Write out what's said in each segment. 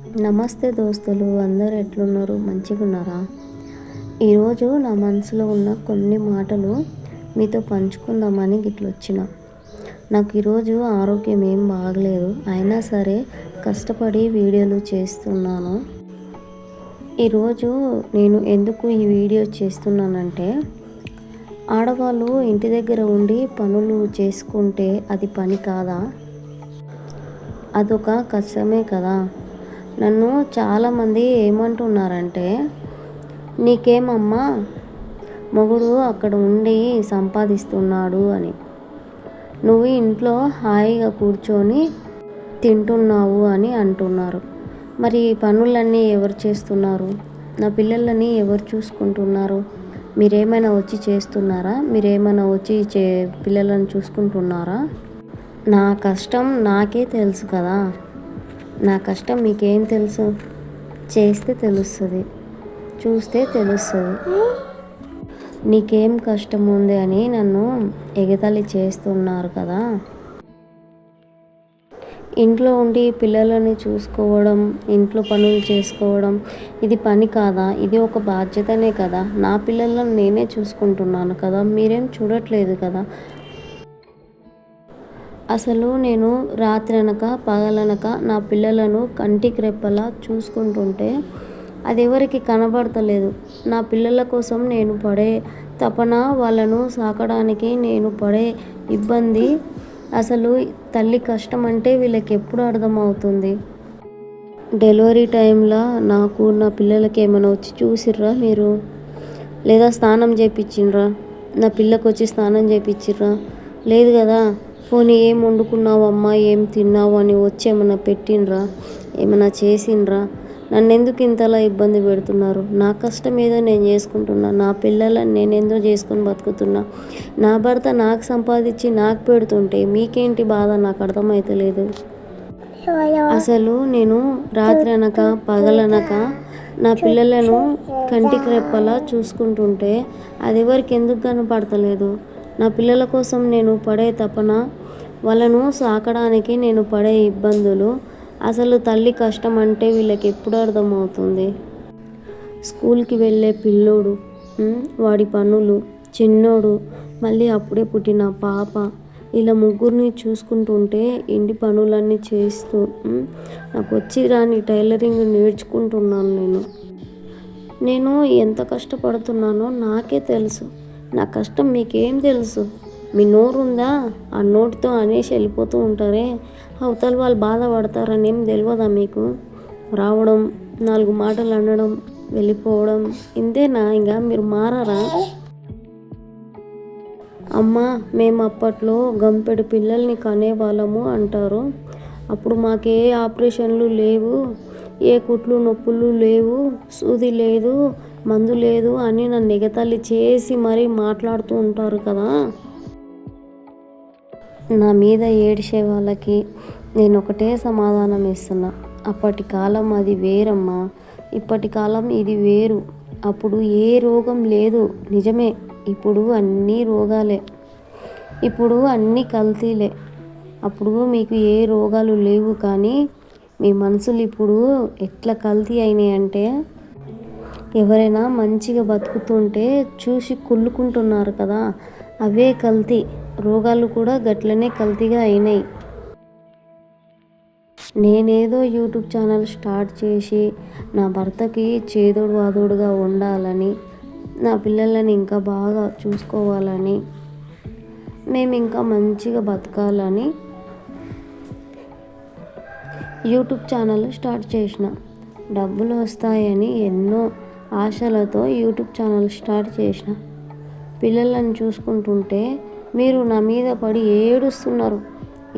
నమస్తే దోస్తులు, అందరు ఎట్లున్నారు? మంచిగా ఉన్నారా? ఈరోజు నా మనసులో ఉన్న కొన్ని మాటలు మీతో పంచుకుందామని గిట్ల వచ్చిన. నాకు ఈరోజు ఆరోగ్యం ఏం బాగలేదు, అయినా సరే కష్టపడి వీడియోలు చేస్తున్నాను. ఈరోజు నేను ఎందుకు ఈ వీడియో చేస్తున్నానంటే, ఆడవాళ్ళు ఇంటి దగ్గర ఉండి పనులు చేసుకుంటే అది పని కాదా? అదొక కష్టమే కదా. నన్ను చాలామంది ఏమంటున్నారంటే, నీకేమమ్మా మొగుడు అక్కడ ఉండి సంపాదిస్తున్నాడు అని, నువ్వు ఇంట్లో హాయిగా కూర్చొని తింటున్నావు అని అంటున్నారు. మరి ఈ పనులన్నీ ఎవరు చేస్తున్నారు? నా పిల్లలని ఎవరు చూసుకుంటున్నారు? మీరేమైనా వచ్చి చేస్తున్నారా? మీరేమైనా వచ్చి పిల్లలను చూసుకుంటున్నారా? నా కష్టం నాకే తెలుసు కదా. నా కష్టం మీకేం తెలుసు? చేస్తే తెలుస్తుంది, చూస్తే తెలుస్తుంది. నీకేం కష్టం ఉంది అని నన్ను ఎగతాళి చేస్తున్నారు కదా. ఇంట్లో ఉండి పిల్లలని చూసుకోవడం, ఇంట్లో పనులు చేసుకోవడం ఇది పని కాదా? ఇది ఒక బాధ్యతనే కదా. నా పిల్లలను నేనే చూసుకుంటున్నాను కదా, మీరేం చూడట్లేదు కదా. అసలు నేను రాత్రనక పగలనక నా పిల్లలను కంటికి రెప్పలా చూసుకుంటుంటే అది ఎవరికి కనబడతలేదు. నా పిల్లల కోసం నేను పడే తపన, వాళ్ళను సాకడానికి నేను పడే ఇబ్బంది, అసలు తల్లి కష్టం అంటే వీళ్ళకి ఎప్పుడు అర్థమవుతుంది? డెలివరీ టైంలో నాకు నా పిల్లలకి ఏమైనా వచ్చి చూసిర్రా మీరు? లేదా స్నానం చేయించిండ్రా? నా పిల్లకు వచ్చి స్నానం చేయించిర్రా? లేదు కదా. పోనీ ఏం వండుకున్నావమ్మా, ఏం తిన్నావు అని వచ్చి ఏమైనా పెట్టిండ్రా? ఏమైనా చేసిండ్రా? నన్ను ఎందుకు ఇంతలా ఇబ్బంది పెడుతున్నారు? నా కష్టం ఏదో నేను చేసుకుంటున్నా, నా పిల్లలని నేను ఏందో చేసుకొని బతుకుతున్నా. నా భర్త నాకు సంపాదించి నాకు పెడుతుంటే మీకేంటి బాధ? నాకు అర్థమైతలేదు. అసలు నేను రాత్రి అనక పగలనక నా పిల్లలను కంటికి రెప్పలా చూసుకుంటుంటే అది ఎవరికి ఎందుకు కనపడతలేదు? నా పిల్లల కోసం నేను పడే తపన, వాళ్ళను సాకడానికి నేను పడే ఇబ్బందులు, అసలు తల్లి కష్టం అంటే వీళ్ళకి ఎప్పుడు అర్థమవుతుంది? స్కూల్కి వెళ్ళే పిల్లోడు, వాడి పనులు, చిన్నోడు, మళ్ళీ అప్పుడే పుట్టిన పాప, ఇలా ముగ్గురిని చూసుకుంటుంటే ఇంటి పనులన్నీ చేస్తూ నాకు వచ్చి రాని టైలరింగ్ నేర్చుకుంటున్నాను. నేను ఎంత కష్టపడుతున్నానో నాకే తెలుసు. నా కష్టం మీకేం తెలుసు? మీ నోరు ఉందా? ఆ నోటితో అనేసి వెళ్ళిపోతూ ఉంటారే, అవతల వాళ్ళు బాధపడతారని ఏం తెలియదా మీకు? రావడం, 4 మాటలు అనడం, వెళ్ళిపోవడం, ఇంతేనా? ఇంకా మీరు మారరా? అమ్మ, మేము అప్పట్లో గంపెడు పిల్లల్ని కనేవాళ్ళము అంటారు. అప్పుడు మాకే ఆపరేషన్లు లేవు, ఏ కుట్లు నొప్పులు లేవు, సూది లేదు, మందు లేదు అని నన్ను ఎగతాళి చేసి మరీ మాట్లాడుతూ ఉంటారు కదా. నా మీద ఏడిసే వాళ్ళకి నేను ఒకటే సమాధానం ఇస్తున్నా. అప్పటి కాలం అది వేరమ్మా, ఇప్పటి కాలం ఇది వేరు. అప్పుడు ఏ రోగం లేదు, నిజమే. ఇప్పుడు అన్నీ రోగాలే, ఇప్పుడు అన్నీ కల్తీలే. అప్పుడు మీకు ఏ రోగాలు లేవు, కానీ మీ మనసులు ఇప్పుడు ఎట్లా కల్తీ అయినాయి అంటే, ఎవరైనా మంచిగా బతుకుతుంటే చూసి కుళ్ళుకుంటున్నారు కదా, అవే కల్తీ. రోగాలు కూడా గట్లనే కల్తీగా అయినాయి. నేనేదో యూట్యూబ్ ఛానల్ స్టార్ట్ చేసి నా భర్తకి చేదోడు వాదోడుగా ఉండాలని, నా పిల్లలని ఇంకా బాగా చూసుకోవాలని, మేము ఇంకా మంచిగా బతకాలని యూట్యూబ్ ఛానల్ స్టార్ట్ చేసిన. డబ్బులు వస్తాయని ఎన్నో ఆశలతో యూట్యూబ్ ఛానల్ స్టార్ట్ చేసిన. పిల్లలను చూసుకుంటుంటే మీరు నా మీద పడి ఏడుస్తున్నారు.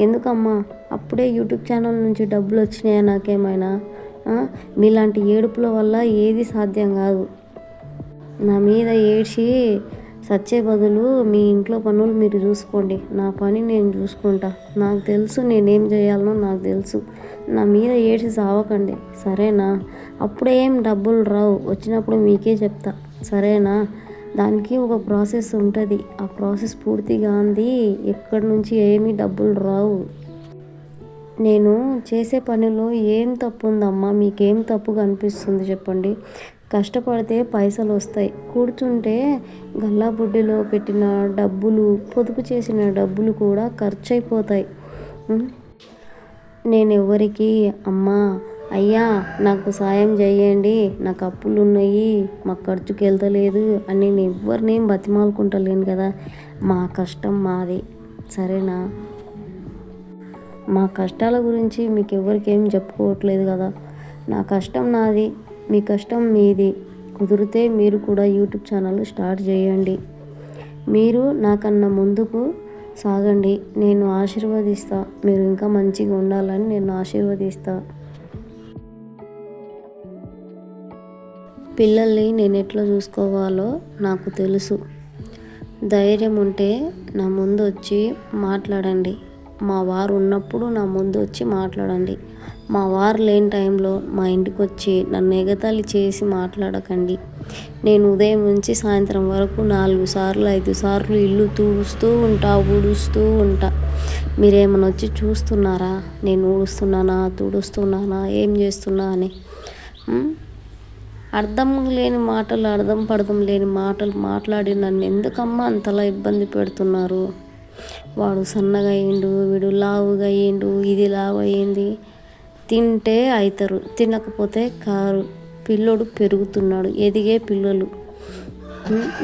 ఎందుకమ్మా? అప్పుడే యూట్యూబ్ ఛానల్ నుంచి డబ్బులు వచ్చినాయా నాకేమైనా? మీలాంటి ఏడుపుల వల్ల ఏది సాధ్యం కాదు. నా మీద ఏడ్చి సచ్చే బదులు మీ ఇంట్లో పనులు మీరు చూసుకోండి, నా పని నేను చూసుకుంటా. నాకు తెలుసు నేనేం చేయాలనో నాకు తెలుసు. నా మీద ఏడ్చి సావకండి, సరేనా? అప్పుడేం డబ్బులు రావు, వచ్చినప్పుడు మీకే చెప్తా, సరేనా? దానికి ఒక ప్రాసెస్ ఉంటుంది. ఆ ప్రాసెస్ పూర్తిగా అంది ఎక్కడి నుంచి ఏమీ డబ్బులు రావు. నేను చేసే పనిలో ఏం తప్పు ఉందమ్మా? మీకేం తప్పు కనిపిస్తుంది చెప్పండి? కష్టపడితే పైసలు వస్తాయి. కూర్చుంటే గల్లాబుడ్డిలో పెట్టిన డబ్బులు, పొదుపు చేసిన డబ్బులు కూడా ఖర్చయిపోతాయి. నేను ఎవరికి అమ్మా, అయ్యా నాకు సాయం చేయండి, నాకు అప్పులున్నాయి, మాకు ఖర్చుకి వెళ్తలేదు అని నేను ఎవరినేం బతిమాలుకుంటలేను కదా. మా కష్టం మాది, సరేనా? మా కష్టాల గురించి మీకు ఎవరికి ఏం చెప్పుకోవట్లేదు కదా. నా కష్టం నాది, మీ కష్టం మీది. కుదిరితే మీరు కూడా యూట్యూబ్ ఛానల్ స్టార్ట్ చేయండి. మీరు నాకన్నా ముందుకు సాగండి, నేను ఆశీర్వదిస్తా. మీరు ఇంకా మంచిగా ఉండాలని నేను ఆశీర్వదిస్తా. పిల్లల్ని నేను ఎట్లా చూసుకోవాలో నాకు తెలుసు. ధైర్యం ఉంటే నా ముందు వచ్చి మాట్లాడండి. మా వారు ఉన్నప్పుడు నా ముందు వచ్చి మాట్లాడండి. మా వారు లేని టైంలో మా ఇంటికి వచ్చి నన్ను ఎగతాళి చేసి మాట్లాడకండి. నేను ఉదయం నుంచి సాయంత్రం వరకు 4 సార్లు 5 సార్లు ఇల్లు తుడుస్తూ ఉంటా, ఊడుస్తూ ఉంటా. మీరేమైనా వచ్చి చూస్తున్నారా నేను ఊడుస్తున్నానా, తుడుస్తున్నానా, ఏం చేస్తున్నా అని? అర్థం లేని మాటలు, అర్థం పర్థం లేని మాటలు మాట్లాడి నన్ను ఎందుకమ్మా అంతలా ఇబ్బంది పెడుతున్నారు? వాడు సన్నగా అయ్యిండు, వీడు లావుగా అయ్యిండు, ఇది లావు అయ్యింది. తింటే అవుతారు, తినకపోతే కారు. పిల్లోడు పెరుగుతున్నాడు, ఎదిగే పిల్లలు.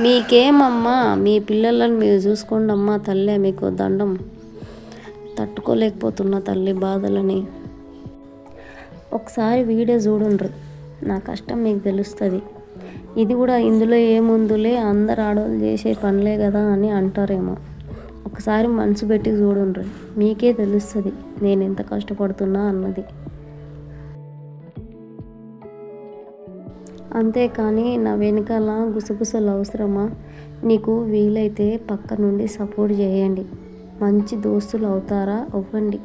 మీకేమమ్మా? మీ పిల్లలను మీరు చూసుకోండి అమ్మా. తల్లే మీకు దండం. తట్టుకోలేకపోతున్నా తల్లి బాధలని. ఒకసారి వీడియో చూడండి, నా కష్టం మీకు తెలుస్తుంది. ఇది కూడా ఇందులో ఏముందులే, అందరు ఆడవాళ్ళు చేసే పనులే కదా అని అంటారేమో. ఒకసారి మనసు పెట్టి చూడండి, మీకే తెలుస్తుంది నేను ఎంత కష్టపడుతున్నా అన్నది. అంతేకాని నా వెనకాల గుసగుసలు అవసరమా? నీకు వీలైతే పక్క నుండి సపోర్ట్ చేయండి. మంచి దోస్తులు అవుతారా? అవ్వండి.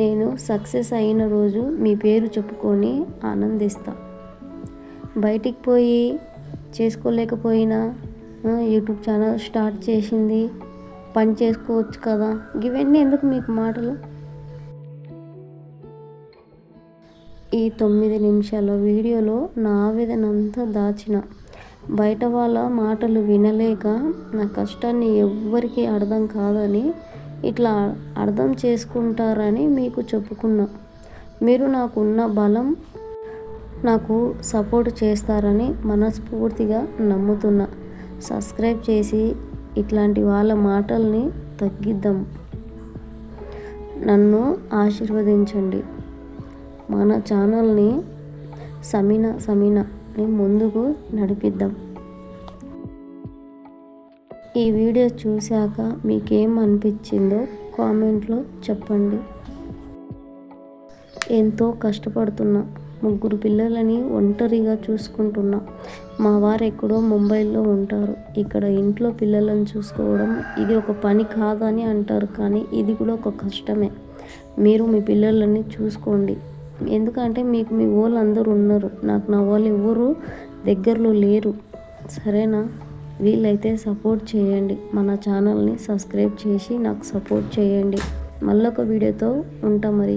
నేను సక్సెస్ అయిన రోజు మీ పేరు చెప్పుకొని ఆనందిస్తా. బయటికి పోయి చేసుకోలేకపోయినా యూట్యూబ్ ఛానల్ స్టార్ట్ చేసింది, పని చేసుకోవచ్చు కదా. ఇవన్నీ ఎందుకు మీకు మాటలు? ఈ 9 నిమిషాల వీడియోలో నా ఆవేదన అంతా దాచిన. బయట వాళ్ళ మాటలు వినలేక నా కష్టాన్ని ఎవ్వరికీ అర్థం కాదని, ఇట్లా అర్థం చేసుకుంటారని మీకు చెప్పుకున్నా. మీరు నాకున్న బలం, నాకు సపోర్ట్ చేస్తారని మనస్ఫూర్తిగా నమ్ముతున్నా. సబ్స్క్రైబ్ చేసి ఇట్లాంటి వాళ్ళ మాటల్ని తగ్గిద్దాం. నన్ను ఆశీర్వదించండి. మన ఛానల్ని సమీనాని ముందుకు నడిపిద్దాం. ఈ వీడియో చూశాక మీకేం అనిపించిందో కామెంట్లో చెప్పండి. ఎంతో కష్టపడుతున్నా, 3 పిల్లలని ఒంటరిగా చూసుకుంటున్నా. మా వారు ఎక్కడో ముంబైలో ఉంటారు. ఇక్కడ ఇంట్లో పిల్లలను చూసుకోవడం ఇది ఒక పని కాదని అంటారు, కానీ ఇది కూడా ఒక కష్టమే. మీరు మీ పిల్లలని చూసుకోండి. ఎందుకంటే మీకు మీ వాళ్ళు అందరూ ఉన్నారు, నాకు నా వాళ్ళు ఎవరు దగ్గరలో లేరు, సరేనా? వీలైతే సపోర్ట్ చేయండి. మన ఛానల్ని సబ్స్క్రైబ్ చేసి నాకు సపోర్ట్ చేయండి. మళ్ళొక వీడియోతో ఉంటా మరి.